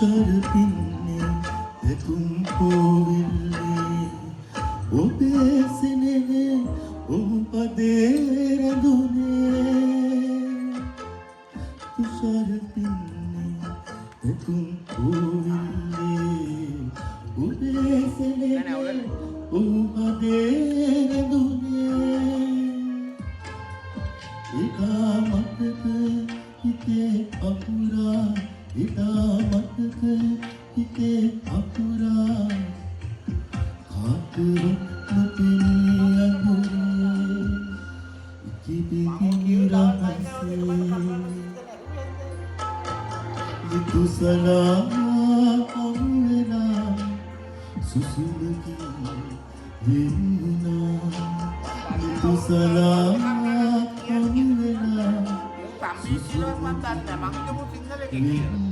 තුෂාර පින්නේ එතුම් පොවිල්ලේ ඔබේ සෙනෙහේ ඔහු පදේ රැඳුනේ තුෂාර පින්නේ එතුම් පොවිල්ලේ ඔබේ සෙනෙහේ ඔහු පදේ රැඳුනේ එදා මතක හිතේ අකුරා එදා මතක හිතේ අකුරා කාටවත් නොපෙනී අඳුරේ ඉකිබිකි රහසේ විකුසලා අමුවෙලා සුසුමකි වෙන්නා විකුසලා අමුවෙලා Tapi sila mantan, emang itu musik lagi.